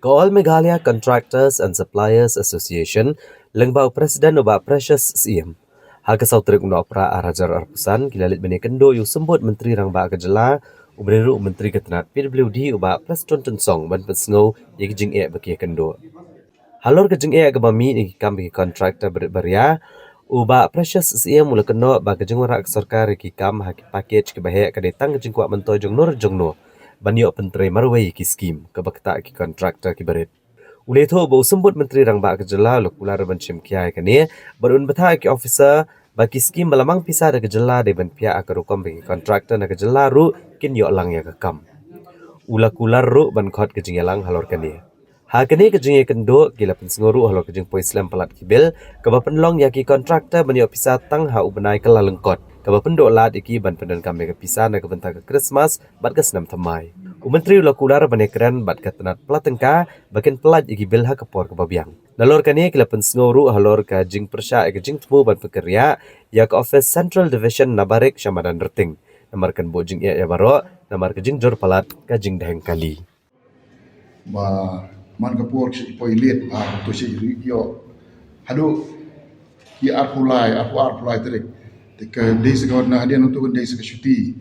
All Meghalaya Contractors and Suppliers Association lengbau Presiden Ubak Precious SIM. Harga sautrik untuk opera Arajar Arpusan kilalit bini kendo yu sembut Menteri Rangba Kejela ubreru Menteri Ketenat PWD Ubak Preston Tensong ban pesngau ye kejing bagi kendo. Halor kejing kebami ni kam bagi kontraktor beria Ubak Precious SIM mula kendo ba kejing warak sarkar ki kam haki package ke bahaya kadetang kejing kuat mentoy jong nur banyo penteri marway ki skim ke bakta ki kontraktor ki berit. Ule tho bo sembut Menteri Rangba Kejela lokula reban chim kiai kani berun betha ki officer bagi skim melamang pisah de Kejela de ban pia akarukom bagi kontraktor na Kejela ru kin yo lang ya kam. Ula kular ru ban khot kejing lang halor kani. Ha kani kejing kendo gila pensengoru halor kejing po Islam pelat kibil keba penlong ya ki kontraktor banyo pisah tang ha ubenai kala lengkot. Keba pendok lad iki ban pendan kami ke pisah na kebentar ke Christmas bat ke senam temai. Menteri ula kular banekran bat ketenat pelatengka bagian pelat iki bilha kepor ke babiang. Nalor kani kila pensengoru halor ka jing persya ke jing temu ban pekerja ya ke office Central Division Nabarik Syamadan Reting. Namar kan bojing ya baro namar ke jing jor pelat ka jing daheng kali. Ba man kapur si poilet to si yo hadu ki arpulai terik ke desa kawan na hadian untuk desa ke syuti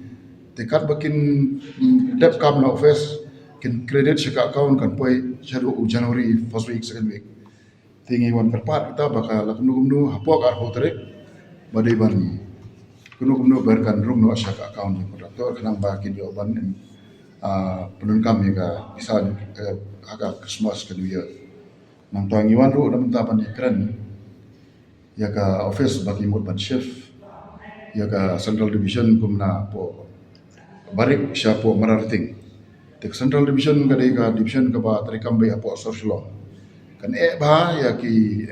tekat bakin dep kam na office kin credit syaka account kan poi shadow January first week second week tingi wan perpat kita bakal kumnu hapok arpo terik badai barni kumnu berkan room no syaka account ni kontraktor kenang bakin yo ban penun kami ka bisa agak Christmas ke New Year nang tuangi wan ru nam tapan keren ya ka office bagi mud ban shift ya ka Central Division kumna po barik siapo mararting tek Central Division ka division ka ba trikam bay apo social kan ba ya ki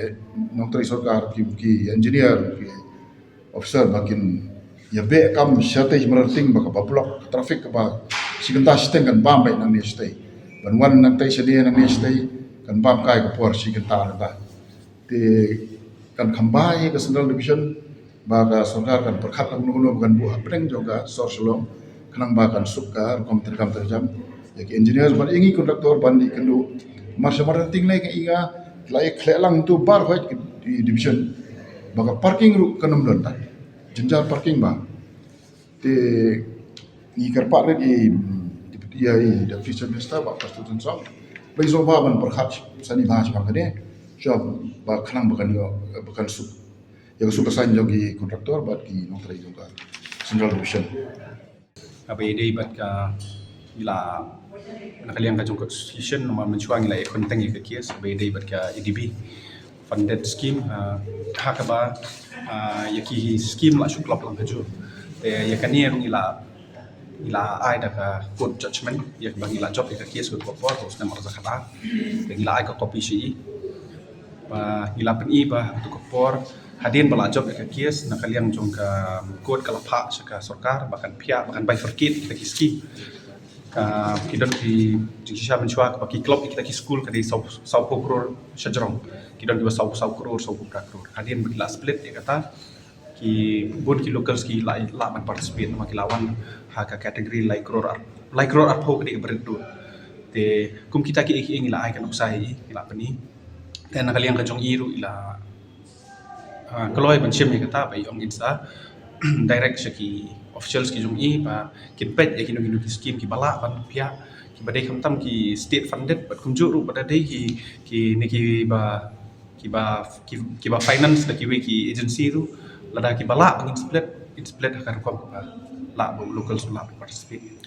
notary sarkar ki engineer ki officer bakin ya be kam syate mararting ba ka block traffic ka ba sigenta steng kan bam bay nang ni stay ban wan nang tai sedia nang ni stay kan bam kai ka por sigenta ta te kan khambai ke Central Division baga sarkar kan perkhat lang nuno bukan buah pedeng juga sorsolong kenang bakan suka kom terkam terjam ya ki engineer ban ingi kontraktor bandi kendu marsha marting lai ke inga lai khlelang tu bar hoit di division baga parking ru kanam donta jenjar parking ba te ni karpak re di ya da future minister ba Preston Song bai zo ba ban perkhat sani ba chang kane job ba kenang bukan suk yang suka sain jogi kontraktor bat ki notary juga Central Division. Apa ide bat ka ila nakaliang ka jongkot session nama mencuang ila konteng ke kias apa ide bat ka EDB funded scheme hakaba yaki scheme la suklap lang kaju ya kani yang ila ai da ka court judgment yak bang ila job ka kias ko por terus nama zakata ila ai ka copy si ila pen i ba tu ko por hadin bala job ka kias nakaliang jong ka code kalapha saka sarkar bahkan pihak bahkan bifurcate kita kiski ka kidon ki jisha menchua ka ki club kita ki school ka di sau krore shajrong kidon di sau krore hadin bila split ya kata ki bon ki locals ki la man participate ma ki lawan ha ka category like crore apho di berdu te kum kita ki ing ila ai kan usai ila pani dan nakaliang ka jong iru ila kalau yang mencium yang kata bayi om insta direct seki officials ki jung i pa kinpet ya kinu scheme ki bala ban pia ki badai kamtam ki state funded bat kumju ru pada dai ki ni ki ba finance da ki we ki agency ru lada ki bala ban split akan kom la local sulap participate